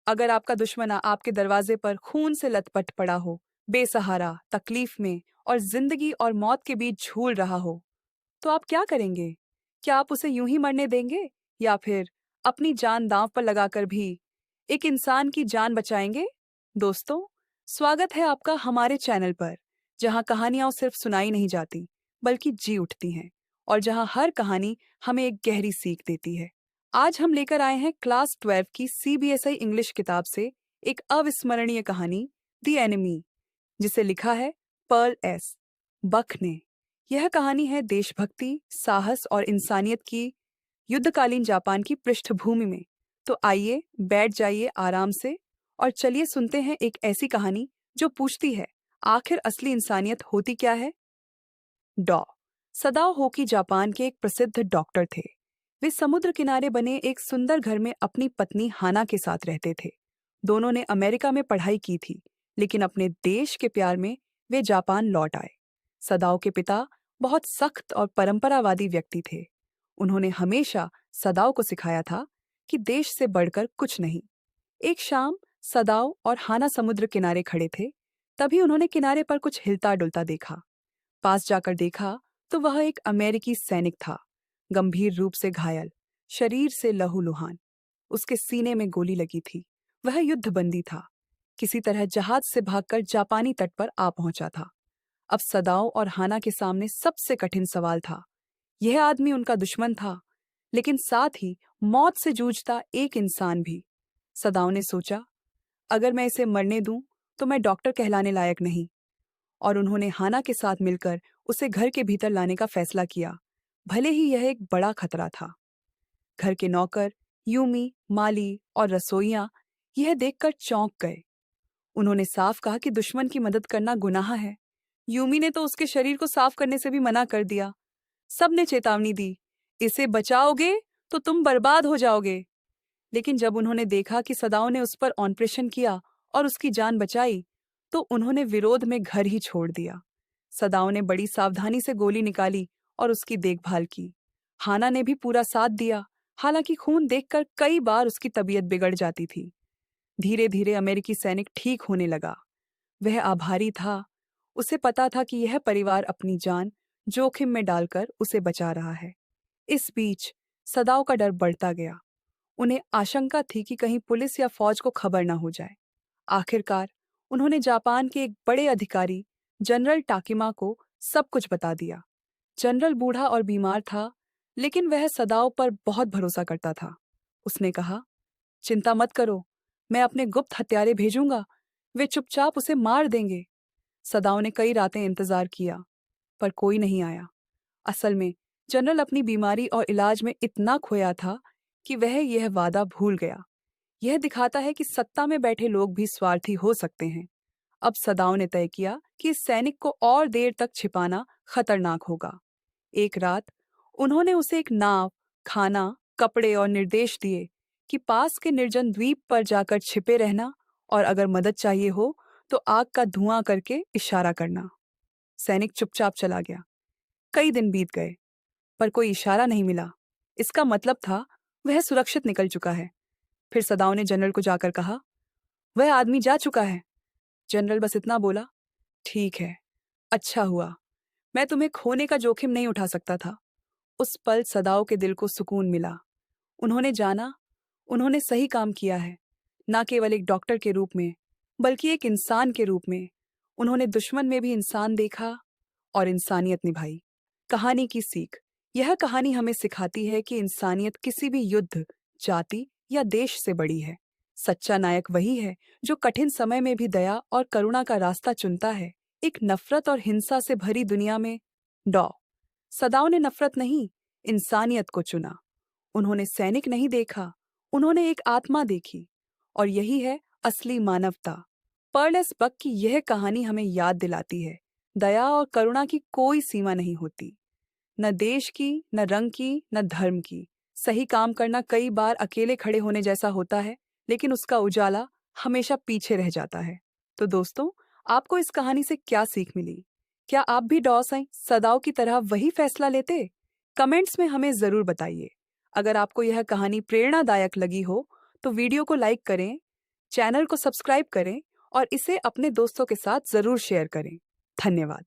अगर आपका दुश्मन आपके दरवाजे पर खून से लथपथ पड़ा हो, बेसहारा, तकलीफ में और जिंदगी और मौत के बीच झूल रहा हो, तो आप क्या करेंगे? क्या आप उसे यूं ही मरने देंगे या फिर अपनी जान दांव पर लगाकर भी एक इंसान की जान बचाएंगे? दोस्तों, स्वागत है आपका हमारे चैनल पर, जहां कहानियां सिर्फ सुनाई नहीं जाती, बल्कि जी उठती हैं और जहां हर कहानी हमें एक गहरी सीख देती है। आज हम लेकर आए हैं क्लास 12 की सीबीएसई इंग्लिश किताब से एक अविस्मरणीय कहानी, द एनिमी, जिसे लिखा है पर्ल एस. बक ने। यह कहानी है देशभक्ति, साहस और इंसानियत की युद्धकालीन जापान की पृष्ठभूमि में। तो आइए, बैठ जाइए आराम से और चलिए सुनते हैं एक ऐसी कहानी जो पूछती है, आखिर असली इंसानियत होती क्या है? डॉ. सदाओ होकी जापान के एक प्रसिद्ध डॉक्टर थे। वे समुद्र किनारे बने एक सुंदर घर में अपनी पत्नी हाना के साथ रहते थे। दोनों ने अमेरिका में पढ़ाई की थी, लेकिन अपने देश के प्यार में वे जापान लौट आए। सदाओ के पिता बहुत सख्त और परंपरावादी व्यक्ति थे। उन्होंने हमेशा सदाओ को सिखाया था कि देश से बढ़कर कुछ नहीं। एक शाम सदाओ और हाना समुद्र किनारे खड़े थे। तभी उन्होंने किनारे पर कुछ हिलता डुलता देखा। पास जाकर देखा तो वह एक अमेरिकी सैनिक था, गंभीर रूप से घायल, शरीर से लहूलुहान। उसके सीने में गोली लगी थी। वह युद्धबंदी था। किसी तरह जहाज से भागकर जापानी तट पर आ पहुंचा था। अब सदाओ और हाना के सामने सबसे कठिन सवाल था। यह आदमी उनका दुश्मन था, लेकिन साथ ही मौत से जूझता एक इंसान भी। सदाओ ने सोचा, अगर मैं इसे मरने दूं तो मैं डॉक्टर कहलाने लायक नहीं। और उन्होंने हाना के साथ मिलकर उसे घर के भीतर लाने का फैसला किया, भले ही यह एक बड़ा खतरा था। घर के नौकर, यूमी, माली और रसोइयां यह देखकर चौंक गए। उन्होंने साफ कहा कि दुश्मन की मदद करना गुनाह है। यूमी ने तो उसके शरीर को साफ करने से भी मना कर दिया। सबने चेतावनी दी, इसे बचाओगे तो तुम बर्बाद हो जाओगे। लेकिन जब उन्होंने देखा कि सदाओ ने उस पर ऑपरेशन किया और उसकी जान बचाई, तो उन्होंने विरोध में घर ही छोड़ दिया। सदाओ ने बड़ी सावधानी से गोली निकाली और उसकी देखभाल की। हाना ने भी पूरा साथ दिया, हालांकि खून देखकर कई बार उसकी तबीयत बिगड़ जाती थी। धीरे धीरे अमेरिकी सैनिक ठीक होने लगा। वह आभारी था। उसे पता था कि यह परिवार अपनी जान जोखिम में डालकर उसे बचा रहा है। इस बीच सदाओ का डर बढ़ता गया। उन्हें आशंका थी कि कहीं पुलिस या फौज को खबर न हो जाए। आखिरकार उन्होंने जापान के एक बड़े अधिकारी, जनरल टाकिमा को सब कुछ बता दिया। जनरल बूढ़ा और बीमार था, लेकिन वह सदाओ पर बहुत भरोसा करता था। उसने कहा, चिंता मत करो, मैं अपने गुप्त हत्यारे भेजूंगा, वे चुपचाप उसे मार देंगे। सदाओ ने कई रातें इंतजार किया, पर कोई नहीं आया। असल में जनरल अपनी बीमारी और इलाज में इतना खोया था कि वह यह वादा भूल गया। यह दिखाता है कि सत्ता में बैठे लोग भी स्वार्थी हो सकते हैं। अब सदाओ ने तय किया कि इस सैनिक को और देर तक छिपाना खतरनाक होगा। एक रात उन्होंने उसे एक नाव, खाना, कपड़े और निर्देश दिए कि पास के निर्जन द्वीप पर जाकर छिपे रहना और अगर मदद चाहिए हो तो आग का धुआं करके इशारा करना। सैनिक चुपचाप चला गया। कई दिन बीत गए, पर कोई इशारा नहीं मिला। इसका मतलब था वह सुरक्षित निकल चुका है। फिर सदाओ ने जनरल को जाकर कहा, वह आदमी जा चुका है। जनरल बस इतना बोला, ठीक है, अच्छा हुआ, मैं तुम्हें खोने का जोखिम नहीं उठा सकता था। उस पल सदाओ के दिल को सुकून मिला। उन्होंने जाना, उन्होंने सही काम किया है, न केवल एक डॉक्टर के रूप में, बल्कि एक इंसान के रूप में। उन्होंने दुश्मन में भी इंसान देखा और इंसानियत निभाई। कहानी की सीख। यह कहानी हमें सिखाती है कि इंसानियत किसी भी युद्ध, जाति या देश से बड़ी है। सच्चा नायक वही है जो कठिन समय में भी दया और करुणा का रास्ता चुनता है। एक नफरत और हिंसा से भरी दुनिया में डॉ. सदाओ ने नफरत नहीं, इंसानियत को चुना। उन्होंने सैनिक नहीं देखा, उन्होंने एक आत्मा देखी। और यही है असली मानवता। Pearl S. बक की यह कहानी हमें याद दिलाती है, दया और करुणा की कोई सीमा नहीं होती। न देश की, न रंग की, न धर्म की। सही काम करना कई बार अकेले खड़े होने जैसा होता है, लेकिन उसका उजाला हमेशा पीछे रह जाता है। तो दोस्तों, आपको इस कहानी से क्या सीख मिली? क्या आप भी डॉ. सदाओ की तरह वही फैसला लेते? कमेंट्स में हमें जरूर बताइए। अगर आपको यह कहानी प्रेरणादायक लगी हो तो वीडियो को लाइक करें, चैनल को सब्सक्राइब करें और इसे अपने दोस्तों के साथ जरूर शेयर करें। धन्यवाद।